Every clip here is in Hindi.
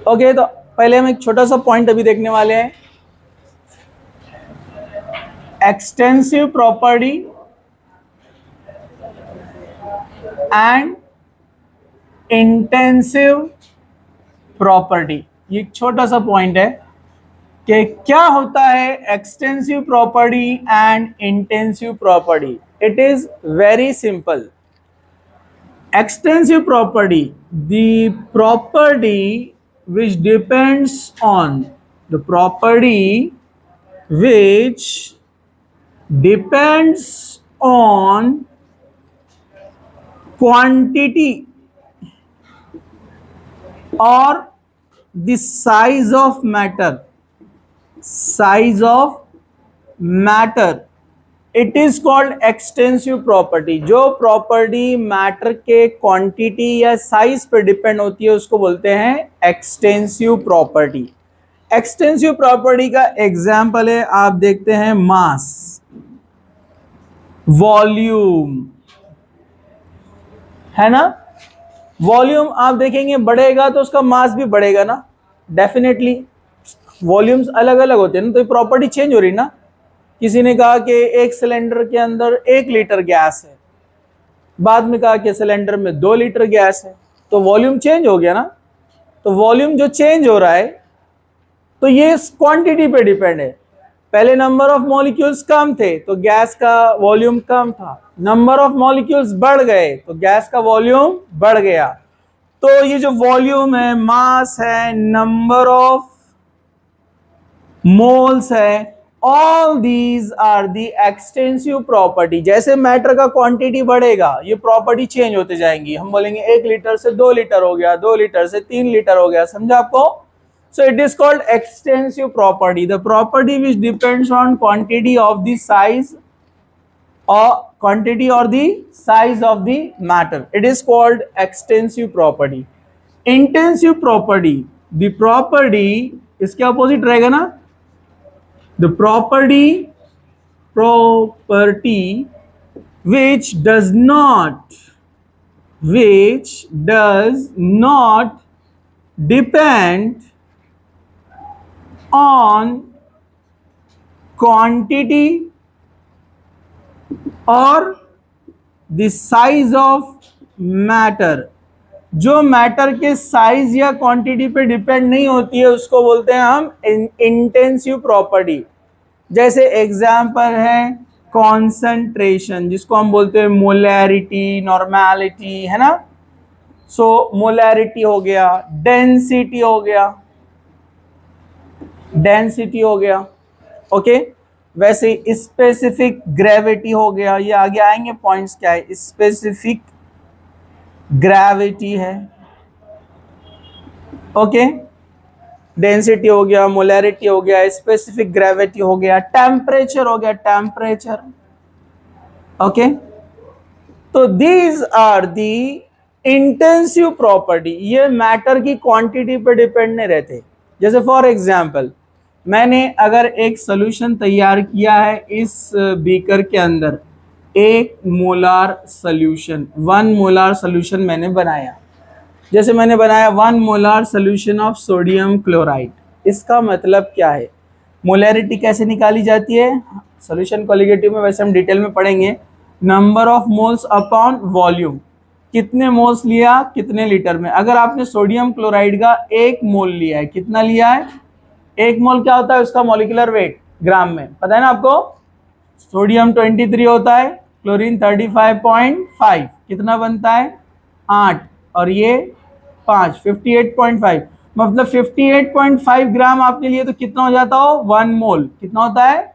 ओके, तो पहले हम एक छोटा सा पॉइंट अभी देखने वाले हैं, extensive property and intensive property. ये एक छोटा सा पॉइंट है कि क्या होता है extensive property and intensive property. It is very simple. Extensive property, the property which depends on the property which depends on quantity or the size of matter, size of matter, it is called extensive property. जो प्रॉपर्टी मैटर के क्वांटिटी या साइज पर डिपेंड होती है उसको बोलते हैं एक्सटेंसिव प्रॉपर्टी। एक्सटेंसिव प्रॉपर्टी का एग्जांपल है, आप देखते हैं मास, वॉल्यूम, है ना। वॉल्यूम आप देखेंगे बढ़ेगा तो उसका मास भी बढ़ेगा ना, डेफिनेटली। वॉल्यूम्स अलग अलग होते हैं ना, तो प्रॉपर्टी चेंज हो रही ना। किसी ने कहा कि एक सिलेंडर के अंदर 1 लीटर गैस है, बाद में कहा कि सिलेंडर में 2 लीटर गैस है, तो वॉल्यूम चेंज हो गया ना। तो वॉल्यूम जो चेंज हो रहा है तो ये क्वांटिटी पे डिपेंड है। पहले नंबर ऑफ मॉलिक्यूल्स कम थे तो गैस का वॉल्यूम कम था, नंबर ऑफ मॉलिक्यूल्स बढ़ गए तो गैस का वॉल्यूम बढ़ गया। तो ये जो वॉल्यूम है, मास है, नंबर ऑफ मोल्स है, all these are the extensive property. जैसे मैटर का क्वांटिटी बढ़ेगा ये प्रॉपर्टी चेंज होते जाएंगी। हम बोलेंगे 1 लीटर से 2 लीटर हो गया, 2 लीटर से 3 लीटर हो गया, समझा आपको। So it is called extensive property, the property which depends on quantity of the size or quantity or the size of the matter. It is called extensive property. Intensive property, the property इसके opposite रहेगा ना, the property which does not depend on quantity और द साइज ऑफ मैटर। जो मैटर के साइज या क्वांटिटी पे डिपेंड नहीं होती है उसको बोलते हैं हम इंटेंसिव प्रॉपर्टी। जैसे एग्जांपल है कॉन्सेंट्रेशन, जिसको हम बोलते हैं मोलैरिटी, नॉर्मैलिटी, है ना। सो मोलैरिटी हो गया, डेंसिटी हो गया, डेंसिटी हो गया, ओके। वैसे स्पेसिफिक ग्रेविटी हो गया, ये आगे आएंगे पॉइंट्स क्या है। स्पेसिफिक ग्रेविटी है, ओके। डेंसिटी हो गया, मोलैरिटी हो गया, स्पेसिफिक ग्रेविटी हो गया, टेम्परेचर हो गया, टेम्परेचर, ओके। तो these are the intensive property. ये मैटर की क्वांटिटी पे डिपेंड नहीं रहते। जैसे फॉर एग्जांपल मैंने अगर एक सोल्यूशन तैयार किया है, इस बीकर के अंदर 1 मोलार सोल्यूशन, 1 मोलार सोल्यूशन मैंने बनाया। जैसे मैंने बनाया 1 molar solution of sodium chloride. इसका मतलब क्या है, मोलैरिटी कैसे निकाली जाती है, सोल्यूशन कॉलिगेटिव में वैसे हम डिटेल में पढ़ेंगे। Number of moles upon volume, कितने मोल्स लिया कितने लीटर में। अगर आपने सोडियम क्लोराइड का 1 मोल लिया है, कितना लिया है, 1 मोल क्या होता है उसका मॉलिक्यूलर वेट ग्राम में, पता है ना आपको। सोडियम 23 होता है, क्लोरीन 35.5, कितना बनता है 8, और ये 5, 58.5। मतलब 58.5 ग्राम आपने लिए तो कितना हो जाता हो 1 मोल, कितना होता है।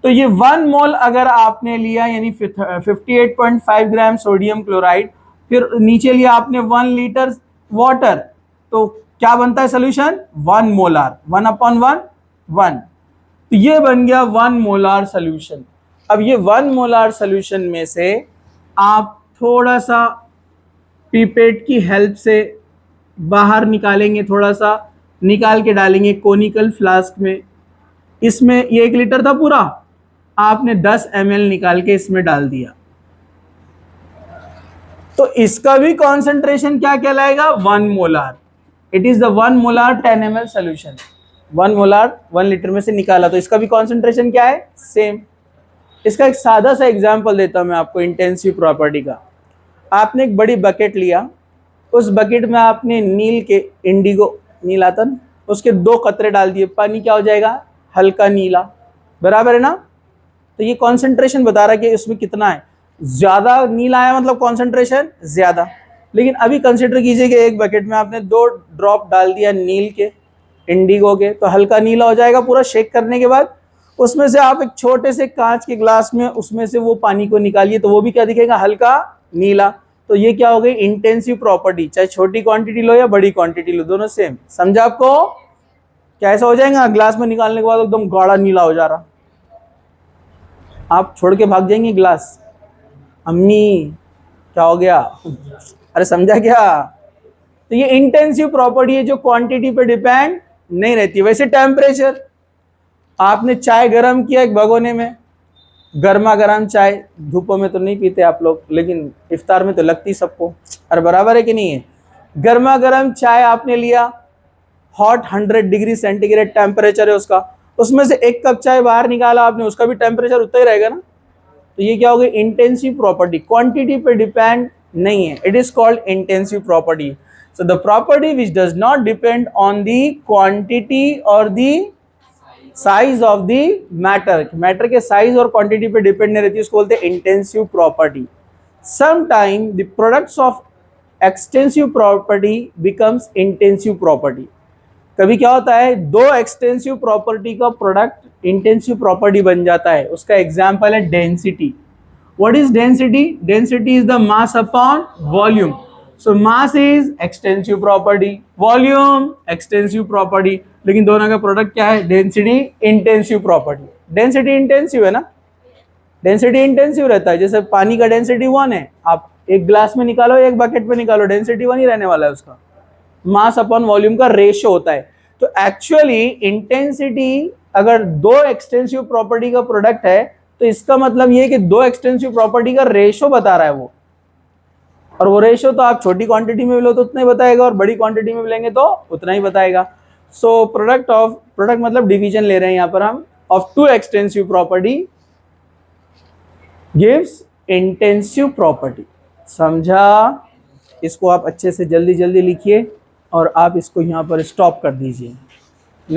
तो ये 1 मोल अगर आपने लिया यानी 58.5 ग्राम सोडियम क्लोराइड, फिर नीचे लिया आपने 1 लीटर वाटर, तो क्या बनता है सोल्यूशन 1 मोलार, 1/1। तो ये बन गया 1 मोलार सोल्यूशन। अब ये 1 मोलार सोल्यूशन में से आप थोड़ा सा पीपेट की हेल्प से बाहर निकालेंगे, थोड़ा सा निकाल के डालेंगे कोनिकल फ्लास्क में। इसमें ये 1 लीटर था पूरा, आपने 10 ml निकाल के इसमें डाल दिया, तो इसका भी कॉन्सेंट्रेशन क्या कहलाएगा 1 molar. It is the 1 molar 10 ml solution, 1 molar 1 litre में से निकाला, तो इसका भी कॉन्सेंट्रेशन क्या है, सेम। इसका एक सादा सा एग्जांपल देता हूं मैं आपको इंटेंसिव प्रॉपर्टी का। आपने एक बड़ी बकेट लिया, उस बकेट में आपने नील के, इंडिगो नील आता ना, उसके 2 कतरे डाल दिए, पानी क्या हो जाएगा, हल्का नीला, बराबर है ना। तो ये कॉन्सेंट्रेशन बता रहा है कि इसमें कितना है, ज्यादा नीला आया मतलब कॉन्सेंट्रेशन ज्यादा। लेकिन अभी कंसिडर कीजिए कि एक बकेट में आपने 2 ड्रॉप डाल दिया नील के, इंडिगो के, तो हल्का नीला हो जाएगा पूरा। शेक करने के बाद उसमें से आप एक छोटे से कांच के ग्लास में उसमें से वो पानी को निकालिए, तो वो भी क्या दिखेगा, हल्का नीला। तो ये क्या हो गई, इंटेंसिव प्रॉपर्टी। चाहे छोटी क्वांटिटी लो या बड़ी क्वांटिटी लो, दोनों सेम। समझा आपको, कैसा हो जाएगा, ग्लास में निकालने के बाद एकदम गाढ़ा नीला हो जा रहा, आप छोड़ के भाग जाएंगे गिलास, अम्मी क्या हो गया, अरे समझा क्या। तो ये इंटेंसिव प्रॉपर्टी है जो क्वांटिटी पे डिपेंड नहीं रहती। वैसे टेम्परेचर, आपने चाय गर्म किया एक भगोने में, गर्मा गर्म चाय, धूपों में तो नहीं पीते आप लोग, लेकिन इफ्तार में तो लगती सबको, अरे बराबर है कि नहीं है। गर्मा गर्म चाय आपने लिया, हॉट 100 डिग्री सेंटीग्रेड टेम्परेचर है उसका, उसमें से 1 कप चाय बाहर निकाला आपने, उसका भी टेम्परेचर उतना ही रहेगा ना। तो ये क्या हो गई, इंटेंसिव प्रॉपर्टी, क्वांटिटी पे डिपेंड नहीं है, it is called intensive property. So the property which does not depend on the quantity or the size of the matter, matter के साइज और क्वांटिटी पे डिपेंड नहीं रहती, उसको बोलते हैं intensive property. Sometime the products of extensive property becomes intensive property. कभी क्या होता है, 2 एक्सटेंसिव प्रॉपर्टी का प्रोडक्ट इंटेंसिव प्रॉपर्टी बन जाता है। उसका एग्जांपल है density. What is density, density is the mass upon volume. So mass is extensive property, volume extensive property, लेकिन दोनों का प्रोडक्ट क्या है, density intensive property. Density intensive है ना, डेंसिटी इंटेंसिव रहता है। जैसे पानी का डेंसिटी 1 है, आप एक ग्लास में निकालो, एक बकेट में निकालो, डेंसिटी 1 ही रहने वाला है, उसका मास अपॉन वॉल्यूम का रेशियो होता है। तो एक्चुअली इंटेंसिटी अगर 2 एक्सटेंसिव प्रॉपर्टी का प्रोडक्ट है, तो इसका मतलब ये कि 2 एक्सटेंसिव प्रॉपर्टी का रेशियो बता रहा है वो, और वो रेशियो तो आप छोटी क्वांटिटी में भी लो तो उतना ही बताएगा, और बड़ी क्वांटिटी में भी लेंगे तो उतना ही बताएगा। सो प्रोडक्ट मतलब डिवीजन ले रहे हैं यहां पर हम, of 2 extensive property gives intensive property. समझा, इसको आप अच्छे से जल्दी जल्दी लिखिए और आप इसको यहां पर स्टॉप कर दीजिए।